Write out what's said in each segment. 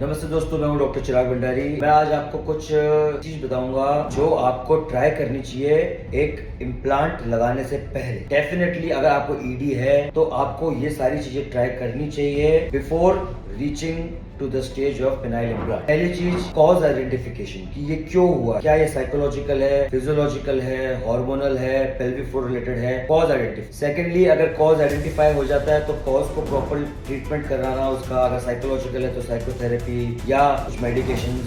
नमस्ते दोस्तों, मैं हूं डॉक्टर चिराग भंडारी। मैं आज आपको कुछ चीज बताऊंगा जो आपको ट्राई करनी चाहिए एक इम्प्लांट लगाने से पहले। डेफिनेटली अगर आपको ईडी है तो आपको ये सारी चीजें ट्राई करनी चाहिए before reaching to the stage of penile implant. पहली चीज कॉज आइडेंटिफिकेशन कि ये क्यों हुआ, क्या ये साइकोलॉजिकल है, फिजियोलॉजिकल है, हार्मोनल है, पेल्विक फ्लोर रिलेटेड है, कॉज आइडेंटिफाई। सेकेंडली अगर कॉज आइडेंटिफाई हो जाता है तो कॉज को प्रॉपर ट्रीटमेंट कराना उसका, अगर साइकोलॉजिकल है तो साइकोथेरेपी या कुछ मेडिकेशन,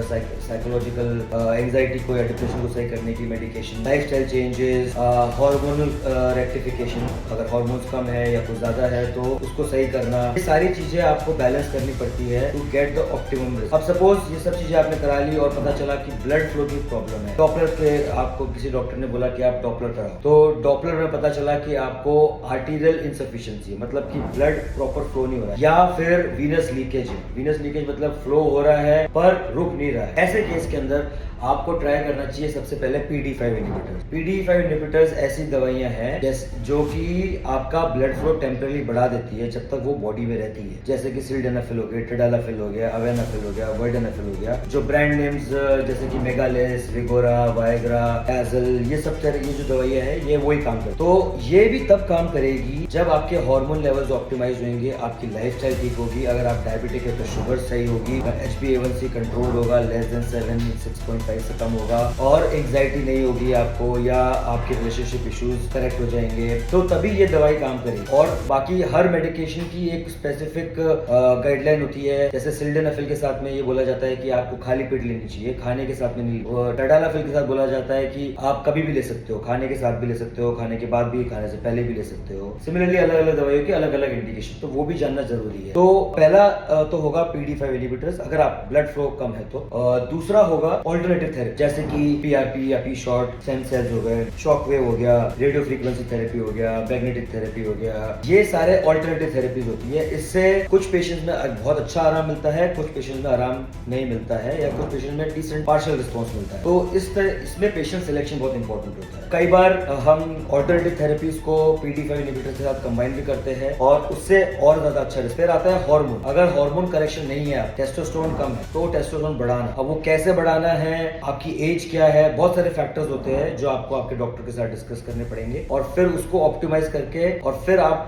साइकोलॉजिकल एंजाइटी को या डिप्रेशन को सही करने की medication, lifestyle changes, hormonal rectification, अगर हार्मोन्स कम है या कुछ ज्यादा है तो उसको सही करना। ये सारी चीजें आपको बैलेंस करनी पड़ती है to get the optimum result. अब सपोज ये सब चीजें आपने करा ली और पता चला कि ब्लड फ्लो की प्रॉब्लम है, डॉपलर पे आपको किसी डॉक्टर ने बोला कि आप डॉपलर कराओ, तो डॉपलर में पता चला कि आपको आर्टीरियल इनसफिशिएंसी मतलब कि ब्लड प्रॉपर फ्लो नहीं हो रहा है, या फिर वीनस लीकेज है। वीनस लीकेज मतलब फ्लो हो रहा है पर रुक नहीं रहा है। ऐसे केस के अंदर आपको ट्राई करना चाहिए सबसे पहले PD5 इनहिबिटर्स। PD5 इनहिबिटर्स ऐसी दवाइयां हैं जो कि आपका ब्लड फ्लो टेम्पररी बढ़ा देती है जब तक वो बॉडी में रहती है, जैसे कि सिल्डेनाफिल हो गया, टेडालाफिल हो गया, अवेनाफिल हो गया, वर्डेनाफिल हो गया। जो ब्रांड नेम्स जैसे कि मेगालेस, विगोरा, वायग्रा, एजल, ये सब तरह की जो दवाइयां हैं ये वही काम करती है। तो ये भी तब काम करेगी जब आपके हार्मोन लेवल्स ऑप्टिमाइज होंगे, आपकी लाइफस्टाइल ठीक होगी। अगर आप डायबिटिक है तो शुगर सही होगी, HbA1c कंट्रोल होगा, लेस देन 7, 6.5 से कम होगा, और एंजाइटी नहीं होगी आपको, या आपके रिलेशनशिप इश्यूज करेक्ट हो जाएंगे, तो तभी ये दवाई काम करेगी। और बाकी हर मेडिकेशन की एक स्पेसिफिक गाइडलाइन होती है। जैसे सिल्डेनाफिल के साथ में ये बोला जाता है कि आपको खाली पेट लेनी चाहिए, खाने के साथ में नहीं। टेडालाफिल के साथ बोला जाता है कि आप कभी भी ले सकते हो, खाने के साथ भी ले सकते हो, खाने के बाद भी, खाने से पहले भी ले सकते हो। सिमिलरली अलग अलग दवाइयों के अलग अलग इंडिकेशन, तो वो भी जानना जरूरी है। तो पहला तो होगा PD5 इनहिबिटर्स अगर आप ब्लड फ्लो कम है तो। दूसरा होगा ऑल्टरनेटिव थेरेपी, जैसे कि PRP या P शॉर्ट, स्टेम सेल्स हो गए, शॉक वेव हो गया, रेडियो फ्रीक्वेंसी थेरेपी हो गया, मैग्नेटिक थेरेपी हो गया। ये सारे ऑल्टरनेटिव थेरेपीज होती है। इससे कुछ पेशेंट्स में बहुत अच्छा आराम मिलता है, कुछ पेशेंट्स में आराम नहीं मिलता है, या कुछ पेशेंट्स में डिसेंट पार्शियल रिस्पॉन्स मिलता है। तो इसमें पेशेंट सिलेक्शन बहुत इंपॉर्टेंट होता है। कई बार हम ऑल्टरनेटिव थेरेपीज को PD5 इनहिबिटर के साथ कंबाइन भी करते हैं और उससे और ज्यादा अच्छा रिस्पॉन्स आता है। हार्मोन, अगर हार्मोन करेक्शन नहीं है, टेस्टोस्टेरोन कम है तो टेस्टोस्टेरोन बढ़ाना। अब वो कैसे बढ़ाना है, आपकी एज क्या है, बहुत सारे फैक्टर्स होते हैं जो आपको आपके डॉक्टर के साथ डिस्कस करने पड़ेंगे, और फिर उसको ऑप्टिमाइज करके और फिर आप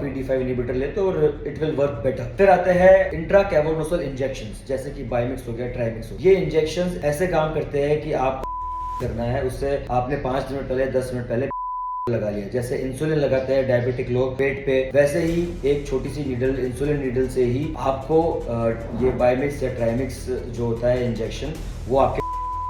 PD5 इनहिबिटर लेते हो और इट विल वर्क बेटर। फिर आते हैं इंट्राकैवर्नोसल इंजेक्शंस, जैसे कि बायोमिक्स हो गया, ट्राइमिक्स हो गया। ये इंजेक्शंस ऐसे काम करते हैं कि आप करना है उससे आपने 5 मिनट पहले, 10 मिनट पहले लगा लिया। जैसे इंसुलिन लगाते हैं डायबिटिक लोग पेट पे, वैसे ही एक छोटी सी नीडल, इंसुलिन नीडल से ही आपको ये बायोमिक्स या ट्राइमिक्स जो होता है इंजेक्शन, वो आपके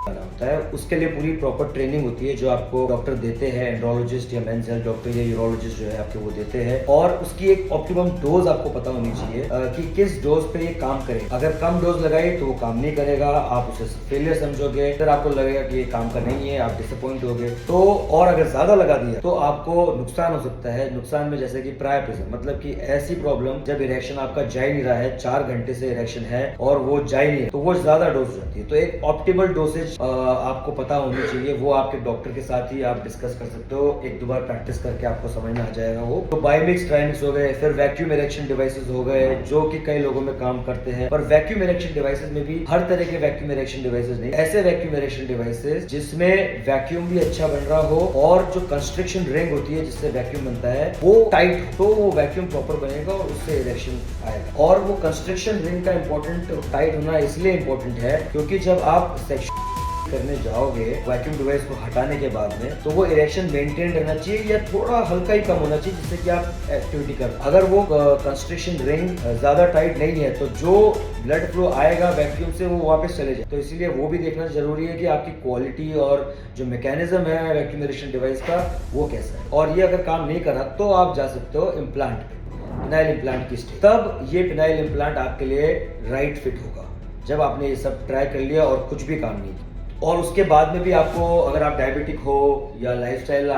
होता है। उसके लिए पूरी प्रॉपर ट्रेनिंग होती है जो आपको डॉक्टर देते हैं, एंड्रोलॉजिस्ट या मेंस हेल्थ डॉक्टर या यूरोलॉजिस्ट जो है आपके वो देते हैं। और उसकी एक ऑप्टिमम डोज आपको पता होनी चाहिए कि किस डोज पे ये काम करे। अगर कम डोज लगाई तो वो काम नहीं करेगा, आप उसे फेलियर समझोगे, फिर आपको लगेगा कि ये काम का नहीं है, आप डिसअपॉइंट होगे। तो और अगर ज्यादा लगा दिया तो आपको नुकसान हो सकता है। नुकसान में जैसे कि प्रायप्रिज्म, मतलब कि ऐसी प्रॉब्लम जब इरेक्शन आपका जा ही नहीं रहा है, 4 घंटे से इरेक्शन है और वो जा ही नहीं है, तो वो ज्यादा डोज हो जाती है। तो एक ऑप्टिमल डोसेज आपको पता होनी चाहिए, वो आपके डॉक्टर के साथ ही आप डिस्कस कर सकते हो। एक दो बार प्रैक्टिस करके आपको समझ में आ जाएगा वो। तो बायोमिक्स, ट्राइमिक्स हो गए, फिर वैक्यूम इरेक्शन डिवाइसेस हो गए जो कि कई लोगों में काम करते हैं। पर वैक्यूम इरेक्शन डिवाइसेस में भी हर तरह के वैक्यूम इरेक्शन डिवाइसेस नहीं, ऐसे वैक्यूम इरेक्शन डिवाइसेस जिसमें वैक्यूम भी अच्छा बन रहा हो और जो कंस्ट्रिक्शन रिंग होती है जिससे वैक्यूम बनता है वो टाइट हो, तो वो वैक्यूम प्रॉपर बनेगा और उससे इरेक्शन आएगा। और वो कंस्ट्रिक्शन रिंग का इंपॉर्टेंट टाइट होना इसलिए इंपॉर्टेंट है क्योंकि जब आप सेक्शन करने जाओगे वैक्यूम डिवाइस को हटाने के बाद में, तो वो इरेक्शन मेंटेन रहना चाहिए या थोड़ा हल्का ही कम होना चाहिए जिससे कि आप एक्टिविटी कर। अगर वो कंस्ट्रिक्शन रिंग ज्यादा टाइट नहीं है तो जो ब्लड फ्लो आएगा वैक्यूम से वो वापस चले जाए। तो इसीलिए वो भी देखना जरूरी है कि आपकी क्वालिटी और जो मैकेनिज्म है वैक्यूम इरेक्शन डिवाइस का वो कैसा है। और ये अगर काम नहीं करा तो आप जा सकते हो इम्प्लांट पे, पिनाइल इम्प्लांट की स्टेज। तब ये पिनाइल इम्प्लांट आपके लिए राइट फिट होगा जब आपने ये सब ट्राई कर लिया और कुछ भी काम नहीं किया। और उसके बाद में भी आपको, अगर आप डायबिटिक हो या लाइफस्टाइल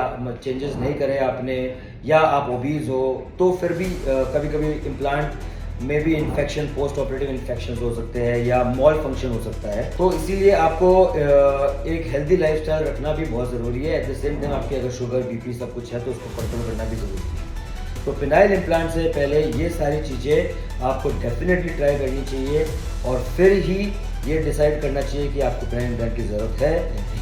चेंजेस नहीं करे आपने, या आप ओबीज हो, तो फिर भी कभी कभी इम्प्लांट में भी इन्फेक्शन, पोस्ट ऑपरेटिव इन्फेक्शन हो सकते हैं या मॉल फंक्शन हो सकता है। तो इसीलिए आपको एक हेल्दी लाइफस्टाइल रखना भी बहुत ज़रूरी है। एट द सेम टाइम आपकी अगर शुगर, बीपी सब कुछ है तो उसको कंट्रोल करना भी ज़रूरी है। तो फिनाइल इम्प्लांट से पहले ये सारी चीज़ें आपको डेफिनेटली ट्राई करनी चाहिए और फिर ही ये डिसाइड करना चाहिए कि आपको प्राइम ब्रांड की ज़रूरत है